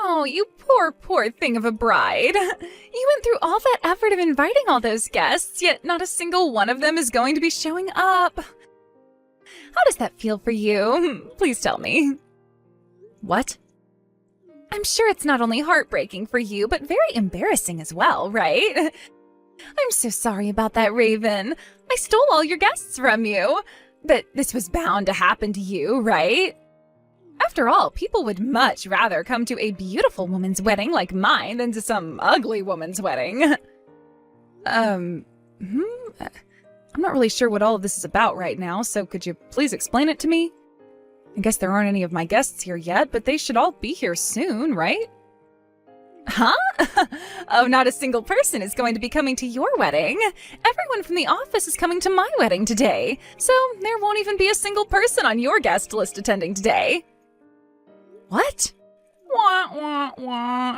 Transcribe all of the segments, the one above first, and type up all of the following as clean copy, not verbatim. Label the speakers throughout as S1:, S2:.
S1: Oh, you poor, poor thing of a bride. You went through all that effort of inviting all those guests, yet not a single one of them is going to be showing up. How does that feel for you? Please tell me. What? I'm sure it's not only heartbreaking for you, but very embarrassing as well, right? I'm so sorry about that, Raven. I stole all your guests from you. But this was bound to happen to you, right? After all, people would much rather come to a beautiful woman's wedding like mine than to some ugly woman's wedding. I'm not really sure what all of this is about right now, so could you please explain it to me? I guess there aren't any of my guests here yet, but they should all be here soon, right? Huh? Oh, not a single person is going to be coming to your wedding. Everyone from the office is coming to my wedding today, so there won't even be a single person on your guest list attending today. What? Wah, wah, wah.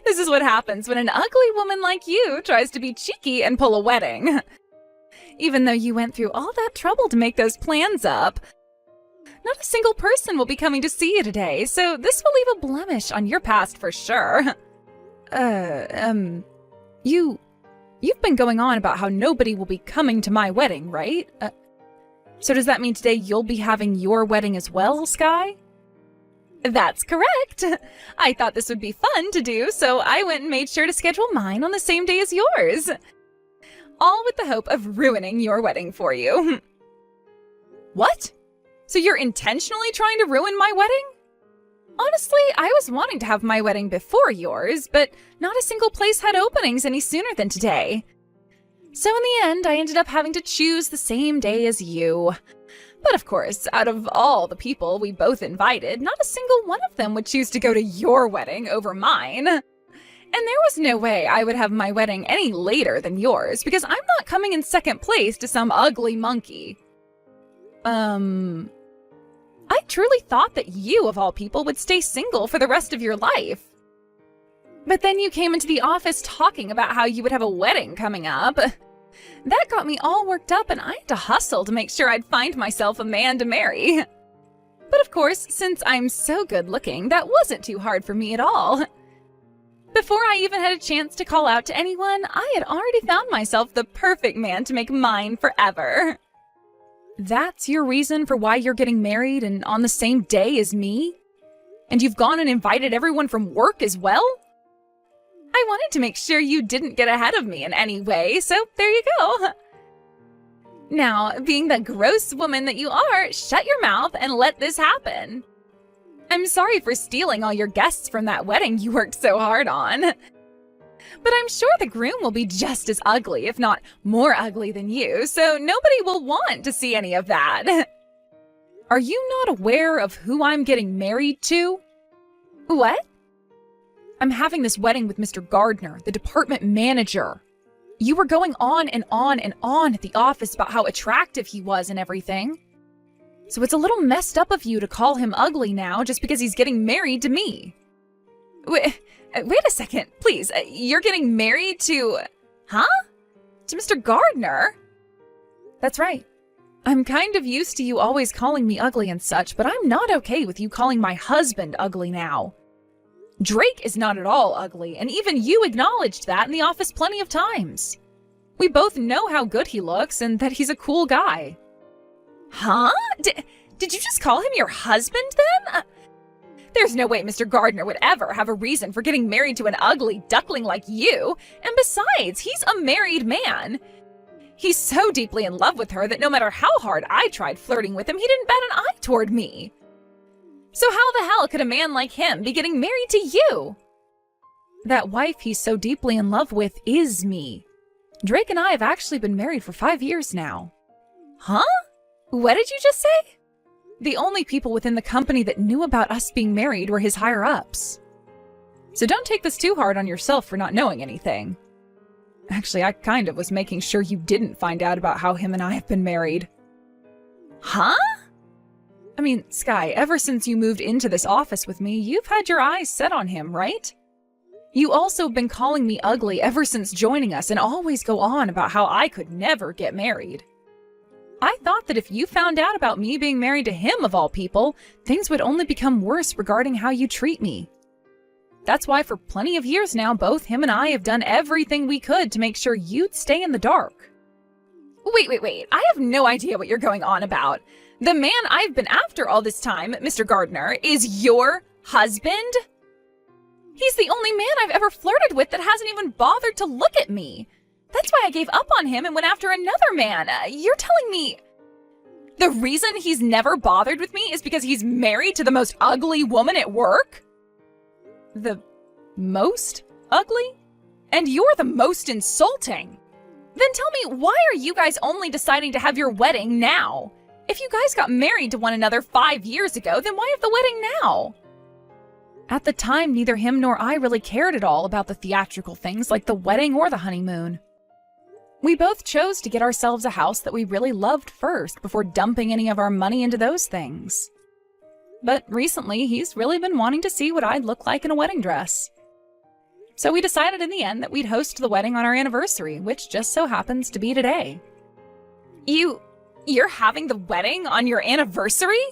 S1: This is what happens when an ugly woman like you tries to be cheeky and pull a wedding. Even though you went through all that trouble to make those plans up, not a single person will be coming to see you today, so this will leave a blemish on your past for sure. You've been going on about how nobody will be coming to my wedding, right? So does that mean today you'll be having your wedding as well, Sky? That's correct. I thought this would be fun to do, so I went and made sure to schedule mine on the same day as yours. All with the hope of ruining your wedding for you. What? So you're intentionally trying to ruin my wedding? Honestly, I was wanting to have my wedding before yours, but not a single place had openings any sooner than today. So in the end, I ended up having to choose the same day as you. But of course, out of all the people we both invited, not a single one of them would choose to go to your wedding over mine. And there was no way I would have my wedding any later than yours, because I'm not coming in second place to some ugly monkey. I truly thought that you, of all people, would stay single for the rest of your life. But then you came into the office talking about how you would have a wedding coming up. That got me all worked up, and I had to hustle to make sure I'd find myself a man to marry. But of course, since I'm so good looking, that wasn't too hard for me at all. Before I even had a chance to call out to anyone, I had already found myself the perfect man to make mine forever. That's your reason for why you're getting married and on the same day as me? And you've gone and invited everyone from work as well? I wanted to make sure you didn't get ahead of me in any way, so there you go. Now, being the gross woman that you are, shut your mouth and let this happen. I'm sorry for stealing all your guests from that wedding you worked so hard on. But I'm sure the groom will be just as ugly, if not more ugly than you, so nobody will want to see any of that. Are you not aware of who I'm getting married to? What? I'm having this wedding with Mr. Gardner, the department manager. You were going on and on and on at the office about how attractive he was and everything. So it's a little messed up of you to call him ugly now just because he's getting married to me. Wait a second, please. You're getting married to... Huh? To Mr. Gardner? That's right. I'm kind of used to you always calling me ugly and such, but I'm not okay with you calling my husband ugly now. Drake is not at all ugly, and even you acknowledged that in the office plenty of times. We both know how good he looks and that he's a cool guy. Huh? Did you just call him your husband then? There's no way Mr. Gardner would ever have a reason for getting married to an ugly duckling like you, and besides, he's a married man. He's so deeply in love with her that no matter how hard I tried flirting with him, he didn't bat an eye toward me. So how the hell could a man like him be getting married to you? That wife he's so deeply in love with is me. Drake and I have actually been married for 5 years now. Huh? What did you just say? The only people within the company that knew about us being married were his higher-ups. So don't take this too hard on yourself for not knowing anything. Actually, I kind of was making sure you didn't find out about how him and I have been married. Huh? I mean, Sky, ever since you moved into this office with me, you've had your eyes set on him, right? You also have been calling me ugly ever since joining us and always go on about how I could never get married. I thought that if you found out about me being married to him of all people, things would only become worse regarding how you treat me. That's why for plenty of years now, both him and I have done everything we could to make sure you'd stay in the dark. Wait. I have no idea what you're going on about. The man I've been after all this time, Mr. Gardner, is your husband? He's the only man I've ever flirted with that hasn't even bothered to look at me. That's why I gave up on him and went after another man. You're telling me the reason he's never bothered with me is because he's married to the most ugly woman at work? The most ugly? And you're the most insulting. Then tell me, why are you guys only deciding to have your wedding now? If you guys got married to one another 5 years ago, then why have the wedding now? At the time, neither him nor I really cared at all about the theatrical things like the wedding or the honeymoon. We both chose to get ourselves a house that we really loved first before dumping any of our money into those things. But recently, he's really been wanting to see what I'd look like in a wedding dress. So we decided in the end that we'd host the wedding on our anniversary, which just so happens to be today. You're having the wedding on your anniversary?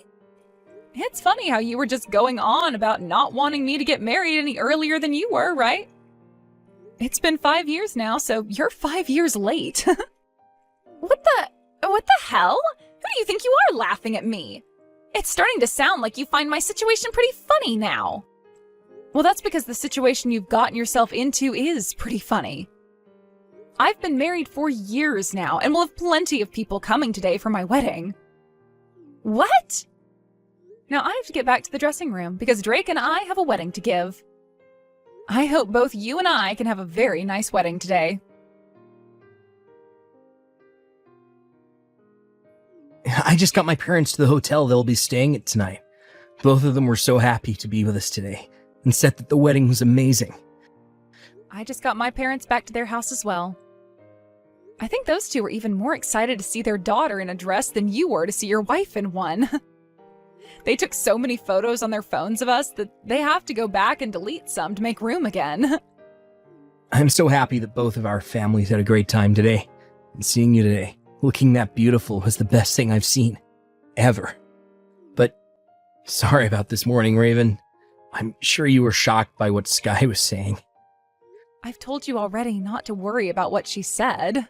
S1: It's funny how you were just going on about not wanting me to get married any earlier than you were, right? It's been 5 years now, so you're 5 years late. What the hell? Who do you think you are laughing at me? It's starting to sound like you find my situation pretty funny now. Well, that's because the situation you've gotten yourself into is pretty funny. I've been married for years now and will have plenty of people coming today for my wedding. What? Now I have to get back to the dressing room because Drake and I have a wedding to give. I hope both you and I can have a very nice wedding today.
S2: I just got my parents to the hotel they'll be staying at tonight. Both of them were so happy to be with us today and said that the wedding was amazing.
S1: I just got my parents back to their house as well. I think those two were even more excited to see their daughter in a dress than you were to see your wife in one. They took so many photos on their phones of us that they have to go back and delete some to make room again.
S2: I'm so happy that both of our families had a great time today. And seeing you today, looking that beautiful, was the best thing I've seen. Ever. But sorry about this morning, Raven. I'm sure you were shocked by what Sky was saying.
S1: I've told you already not to worry about what she said.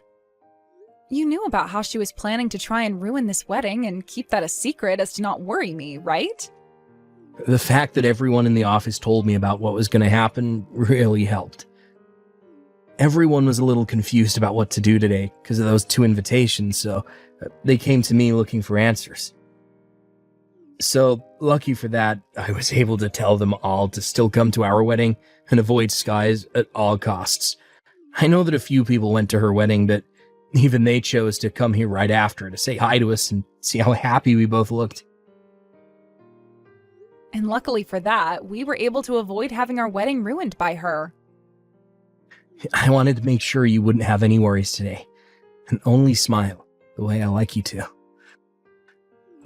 S1: You knew about how she was planning to try and ruin this wedding and keep that a secret as to not worry me, right?
S2: The fact that everyone in the office told me about what was going to happen really helped. Everyone was a little confused about what to do today because of those 2 invitations, so they came to me looking for answers. So, lucky for that, I was able to tell them all to still come to our wedding and avoid Sky's at all costs. I know that a few people went to her wedding, but even they chose to come here right after to say hi to us and see how happy we both looked.
S1: And luckily for that, we were able to avoid having our wedding ruined by her.
S2: I wanted to make sure you wouldn't have any worries today, and only smile the way I like you to.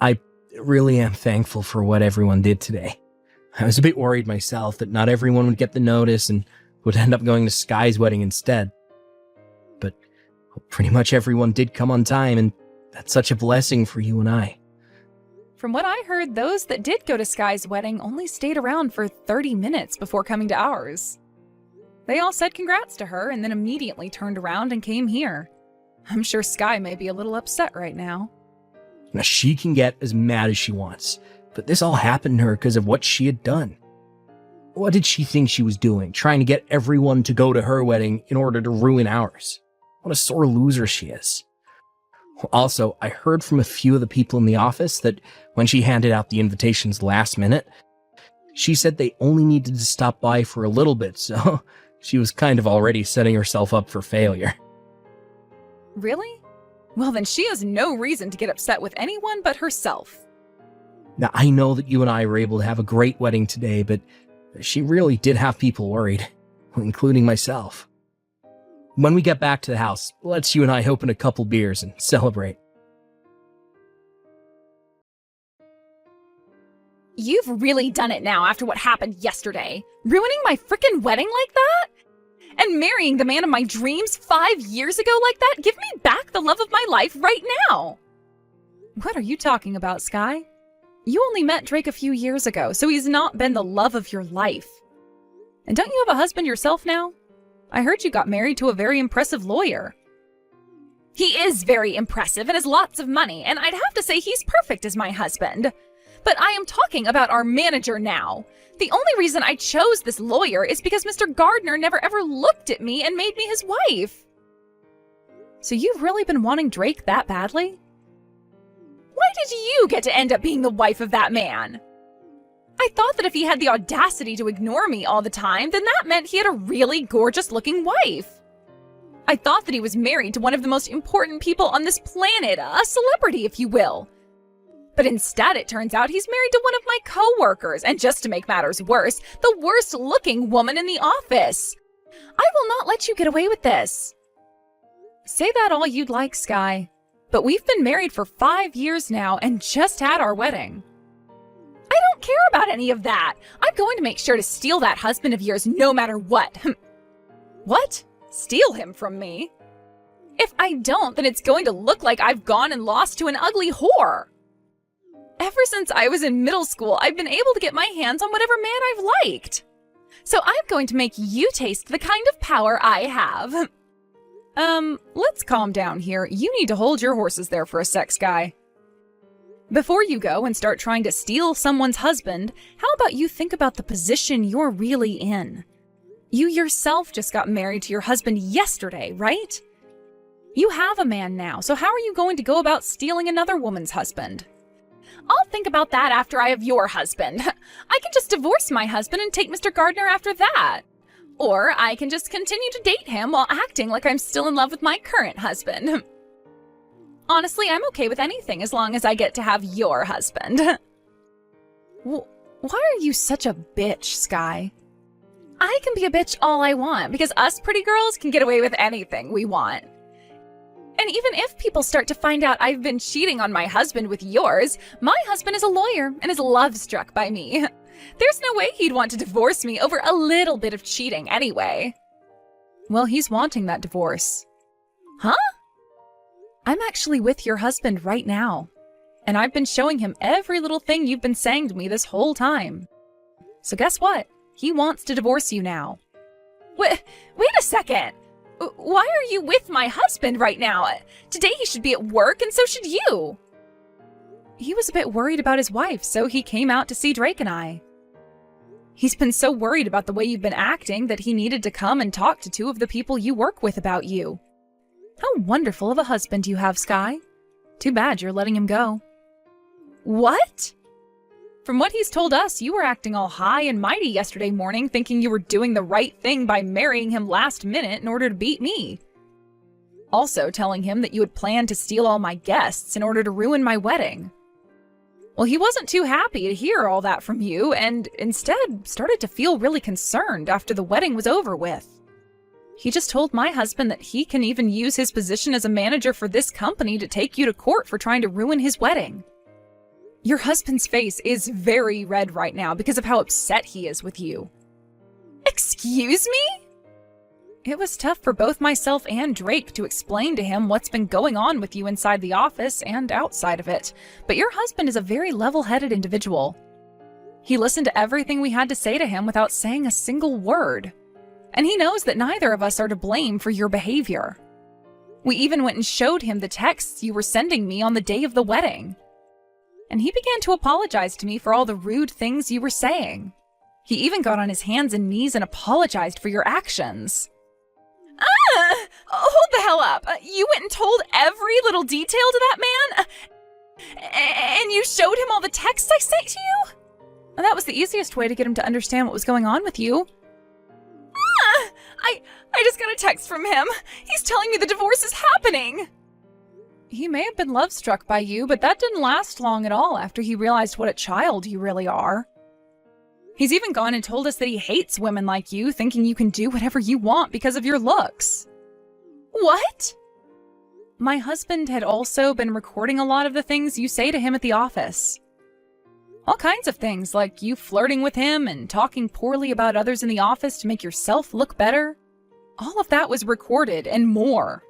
S2: I really am thankful for what everyone did today. I was a bit worried myself that not everyone would get the notice and would end up going to Sky's wedding instead. But pretty much everyone did come on time, and that's such a blessing for you and I.
S1: From what I heard, those that did go to Sky's wedding only stayed around for 30 minutes before coming to ours. They all said congrats to her and then immediately turned around and came here. I'm sure Sky may be a little upset right now.
S2: Now, she can get as mad as she wants, but this all happened to her because of what she had done. What did she think she was doing, trying to get everyone to go to her wedding in order to ruin ours? What a sore loser she is. Also, I heard from a few of the people in the office that when she handed out the invitations last minute, she said they only needed to stop by for a little bit, so she was kind of already setting herself up for failure.
S1: Really? Well, then she has no reason to get upset with anyone but herself.
S2: Now, I know that you and I were able to have a great wedding today, but she really did have people worried, including myself. When we get back to the house, let's you and I open a couple beers and celebrate.
S1: You've really done it now after what happened yesterday. Ruining my frickin' wedding like that? And marrying the man of my dreams 5 years ago like that? Give me back the love of my life right now! What are you talking about, Sky? You only met Drake a few years ago, so he's not been the love of your life. And don't you have a husband yourself now? I heard you got married to a very impressive lawyer. He is very impressive and has lots of money, and I'd have to say he's perfect as my husband. But I am talking about our manager now. The only reason I chose this lawyer is because Mr. Gardner never ever looked at me and made me his wife. So you've really been wanting Drake that badly? Why did you get to end up being the wife of that man? I thought that if he had the audacity to ignore me all the time, then that meant he had a really gorgeous-looking wife. I thought that he was married to one of the most important people on this planet, a celebrity, if you will. But instead, it turns out he's married to one of my co-workers, and just to make matters worse, the worst-looking woman in the office. I will not let you get away with this. Say that all you'd like, Sky, but we've been married for 5 years now and just had our wedding. I don't care about any of that. I'm going to make sure to steal that husband of yours no matter what. What? Steal him from me? If I don't, then it's going to look like I've gone and lost to an ugly whore. Ever since I was in middle school, I've been able to get my hands on whatever man I've liked. So I'm going to make you taste the kind of power I have. Let's calm down here. You need to hold your horses there for a sec, Sky. Before you go and start trying to steal someone's husband, how about you think about the position you're really in? You yourself just got married to your husband yesterday, right? You have a man now, so how are you going to go about stealing another woman's husband? I'll think about that after I have your husband. I can just divorce my husband and take Mr. Gardner after that. Or I can just continue to date him while acting like I'm still in love with my current husband. Honestly, I'm okay with anything as long as I get to have your husband. Why are you such a bitch, Sky? I can be a bitch all I want because us pretty girls can get away with anything we want. And even if people start to find out I've been cheating on my husband with yours, my husband is a lawyer and is love-struck by me. There's no way he'd want to divorce me over a little bit of cheating anyway. Well, he's wanting that divorce. Huh? I'm actually with your husband right now, and I've been showing him every little thing you've been saying to me this whole time. So guess what? He wants to divorce you now. Wait a second! Why are you with my husband right now? Today he should be at work, and so should you. He was a bit worried about his wife, so he came out to see Drake and I. He's been so worried about the way you've been acting that he needed to come and talk to 2 of the people you work with about you. How wonderful of a husband you have, Sky. Too bad you're letting him go. What? From what he's told us, you were acting all high and mighty yesterday morning, thinking you were doing the right thing by marrying him last minute in order to beat me. Also telling him that you had planned to steal all my guests in order to ruin my wedding. Well, he wasn't too happy to hear all that from you, and instead started to feel really concerned after the wedding was over with. He just told my husband that he can even use his position as a manager for this company to take you to court for trying to ruin his wedding. Your husband's face is very red right now because of how upset he is with you. Excuse me? It was tough for both myself and Drake to explain to him what's been going on with you inside the office and outside of it, but your husband is a very level-headed individual. He listened to everything we had to say to him without saying a single word. And he knows that neither of us are to blame for your behavior. We even went and showed him the texts you were sending me on the day of the wedding. And he began to apologize to me for all the rude things you were saying. He even got on his hands and knees and apologized for your actions. Hold the hell up. You went and told every little detail to that man? And you showed him all the texts I sent to you? Well, that was the easiest way to get him to understand what was going on with you. I just got a text from him. He's telling me the divorce is happening. He may have been love-struck by you, but that didn't last long at all after he realized what a child you really are. He's even gone and told us that he hates women like you, thinking you can do whatever you want because of your looks. What? My husband had also been recording a lot of the things you say to him at the office. All kinds of things, like you flirting with him and talking poorly about others in the office to make yourself look better. All of that was recorded and more.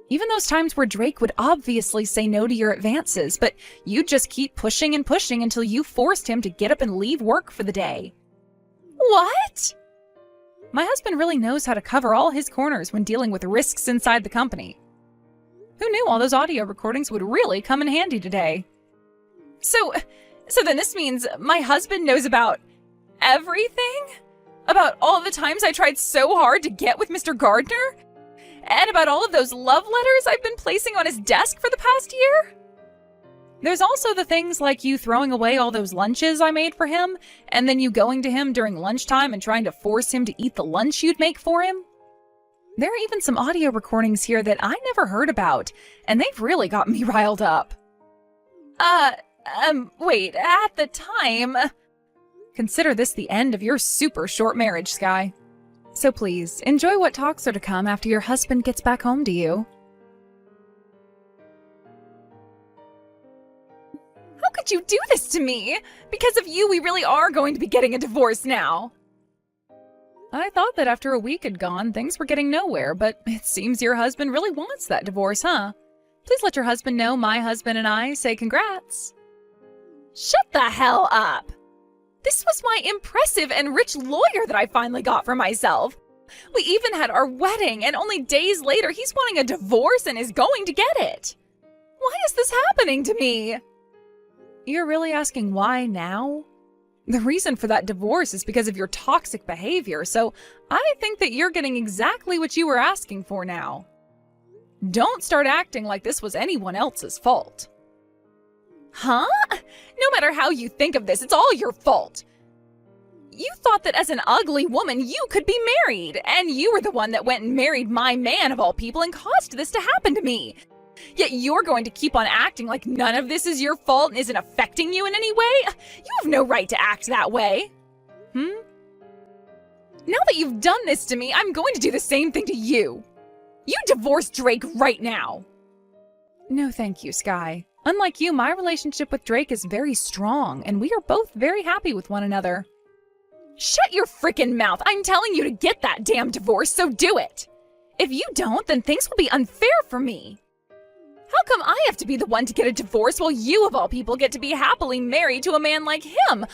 S1: Even those times where Drake would obviously say no to your advances, but you'd just keep pushing and pushing until you forced him to get up and leave work for the day. What? My husband really knows how to cover all his corners when dealing with risks inside the company. Who knew all those audio recordings would really come in handy today? So then this means my husband knows about everything? About all the times I tried so hard to get with Mr. Gardner? And about all of those love letters I've been placing on his desk for the past year? There's also the things like you throwing away all those lunches I made for him, and then you going to him during lunchtime and trying to force him to eat the lunch you'd make for him. There are even some audio recordings here that I never heard about, and they've really got me riled up. Wait, at the time... Consider this the end of your super short marriage, Sky. So please, enjoy what talks are to come after your husband gets back home to you. How could you do this to me? Because of you, we really are going to be getting a divorce now. I thought that after a week had gone, things were getting nowhere, but it seems your husband really wants that divorce, huh? Please let your husband know my husband and I say congrats. Shut the hell up! This was my impressive and rich lawyer that I finally got for myself. We even had our wedding, and only days later he's wanting a divorce and is going to get it. Why is this happening to me? You're really asking why now? The reason for that divorce is because of your toxic behavior, so I think that you're getting exactly what you were asking for now. Don't start acting like this was anyone else's fault. Huh? No matter how you think of this, it's all your fault. You thought that as an ugly woman, you could be married, and you were the one that went and married my man of all people and caused this to happen to me. Yet you're going to keep on acting like none of this is your fault and isn't affecting you in any way? You have no right to act that way. Now that you've done this to me, I'm going to do the same thing to you. You divorce Drake right now. No, thank you, Sky. Unlike you, my relationship with Drake is very strong, and we are both very happy with one another. Shut your frickin' mouth! I'm telling you to get that damn divorce, so do it! If you don't, then things will be unfair for me. How come I have to be the one to get a divorce while you, of all people, get to be happily married to a man like him?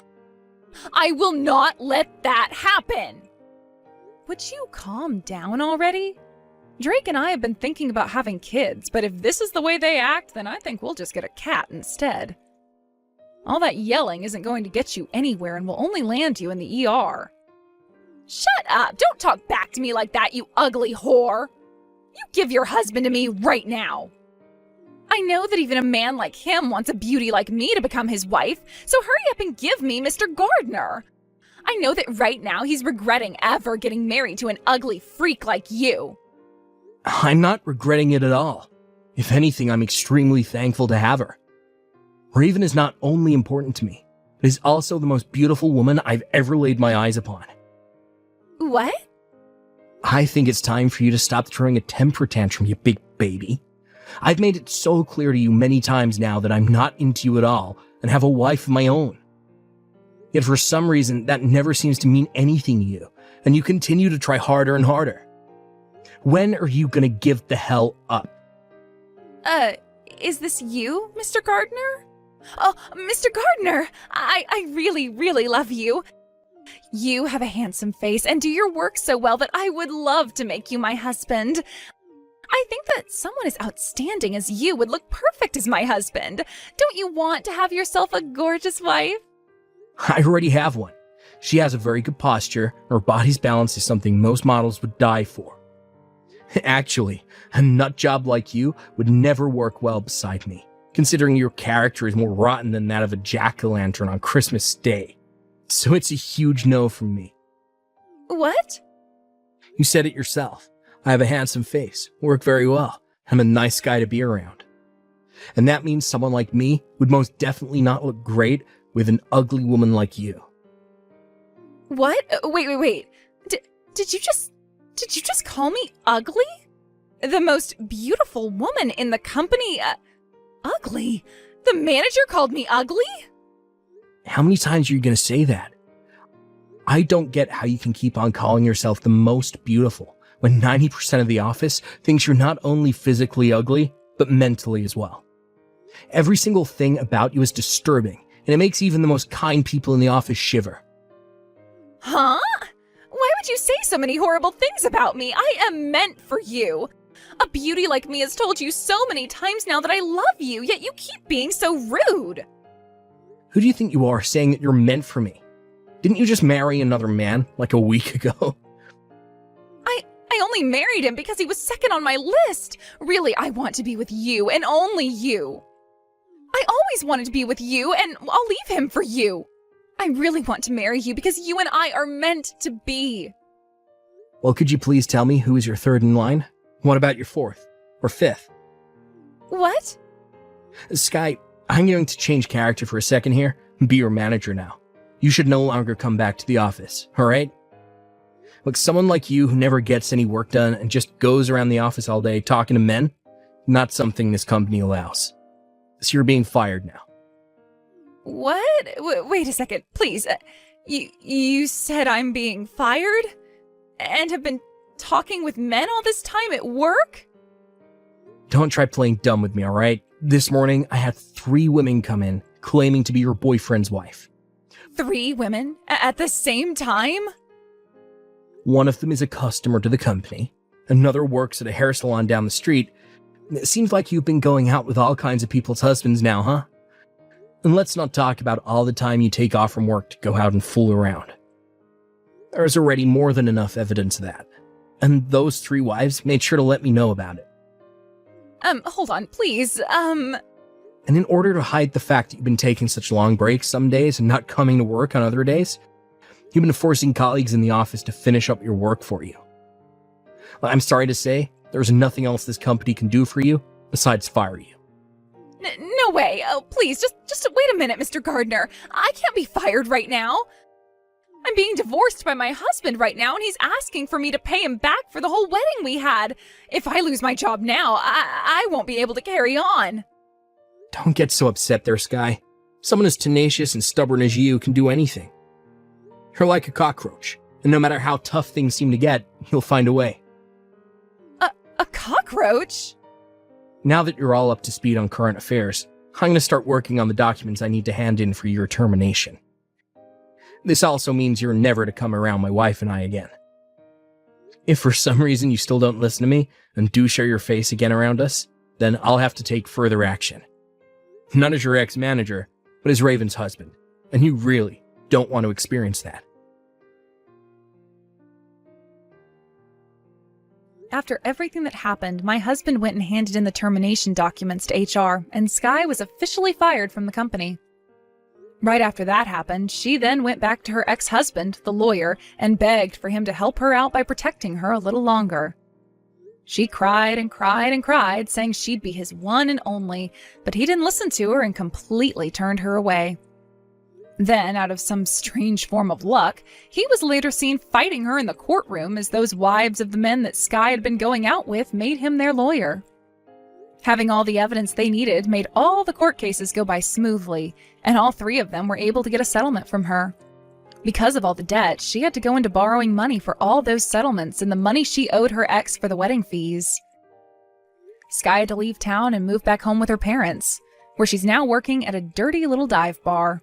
S1: I will not let that happen! Would you calm down already? Drake and I have been thinking about having kids, but if this is the way they act, then I think we'll just get a cat instead. All that yelling isn't going to get you anywhere and will only land you in the ER. Shut up! Don't talk back to me like that, you ugly whore! You give your husband to me right now! I know that even a man like him wants a beauty like me to become his wife, so hurry up and give me Mr. Gardner! I know that right now he's regretting ever getting married to an ugly freak like you.
S2: I'm not regretting it at all. If anything, I'm extremely thankful to have her. Raven is not only important to me, but is also the most beautiful woman I've ever laid my eyes upon.
S1: What?
S2: I think it's time for you to stop throwing a temper tantrum, you big baby. I've made it so clear to you many times now that I'm not into you at all and have a wife of my own. Yet for some reason, that never seems to mean anything to you, and you continue to try harder and harder. When are you gonna give the hell up?
S1: Is this you, Mr. Gardner? Oh, Mr. Gardner, I really, really love you. You have a handsome face and do your work so well that I would love to make you my husband. I think that someone as outstanding as you would look perfect as my husband. Don't you want to have yourself a gorgeous wife?
S2: I already have one. She has a very good posture, and her body's balance is something most models would die for. Actually, a nut job like you would never work well beside me, considering your character is more rotten than that of a jack-o'-lantern on Christmas Day. So it's a huge no from me.
S1: What?
S2: You said it yourself. I have a handsome face, work very well, I'm a nice guy to be around. And that means someone like me would most definitely not look great with an ugly woman like you.
S1: What? Wait. Did you just call me ugly? The most beautiful woman in the company, ugly? The manager called me ugly?
S2: How many times are you going to say that? I don't get how you can keep on calling yourself the most beautiful when 90% of the office thinks you're not only physically ugly, but mentally as well. Every single thing about you is disturbing, and it makes even the most kind people in the office shiver.
S1: Huh? Why would you say so many horrible things about me? I am meant for you. A beauty like me has told you so many times now that I love you, yet you keep being so rude.
S2: Who do you think you are saying that you're meant for me? Didn't you just marry another man like a week ago?
S1: I only married him because he was second on my list. Really, I want to be with you and only you. I always wanted to be with you, and I'll leave him for you. I really want to marry you because you and I are meant to be.
S2: Well, could you please tell me who is your third in line? What about your fourth or fifth?
S1: What?
S2: Sky, I'm going to change character for a second here and be your manager now. You should no longer come back to the office, alright? Look, someone like you who never gets any work done and just goes around the office all day talking to men, not something this company allows. So you're being fired now.
S1: What? Wait a second, please. You said I'm being fired? And have been talking with men all this time at work?
S2: Don't try playing dumb with me, alright? This morning, I had 3 women come in claiming to be your boyfriend's wife.
S1: 3 women? At the same time?
S2: One of them is a customer to the company. Another works at a hair salon down the street. It seems like you've been going out with all kinds of people's husbands now, huh? And let's not talk about all the time you take off from work to go out and fool around. There's already more than enough evidence of that. And those 3 wives made sure to let me know about it.
S1: Hold on, please,
S2: And in order to hide the fact that you've been taking such long breaks some days and not coming to work on other days, you've been forcing colleagues in the office to finish up your work for you. Well, I'm sorry to say, there's nothing else this company can do for you besides fire you.
S1: No way. Oh, please, just wait a minute, Mr. Gardner. I can't be fired right now. I'm being divorced by my husband right now, and he's asking for me to pay him back for the whole wedding we had. If I lose my job now, I won't be able to carry on.
S2: Don't get so upset there, Sky. Someone as tenacious and stubborn as you can do anything. You're like a cockroach, and no matter how tough things seem to get, you'll find a way.
S1: A cockroach?
S2: Now that you're all up to speed on current affairs, I'm going to start working on the documents I need to hand in for your termination. This also means you're never to come around my wife and I again. If for some reason you still don't listen to me and do show your face again around us, then I'll have to take further action. Not as your ex-manager, but as Raven's husband, and you really don't want to experience that.
S1: After everything that happened, my husband went and handed in the termination documents to HR, and Sky was officially fired from the company. Right after that happened, she then went back to her ex-husband, the lawyer, and begged for him to help her out by protecting her a little longer. She cried and cried and cried, saying she'd be his one and only, but he didn't listen to her and completely turned her away. Then, out of some strange form of luck, he was later seen fighting her in the courtroom as those wives of the men that Sky had been going out with made him their lawyer. Having all the evidence they needed made all the court cases go by smoothly, and all 3 of them were able to get a settlement from her. Because of all the debt, she had to go into borrowing money for all those settlements and the money she owed her ex for the wedding fees. Sky had to leave town and move back home with her parents, where she's now working at a dirty little dive bar.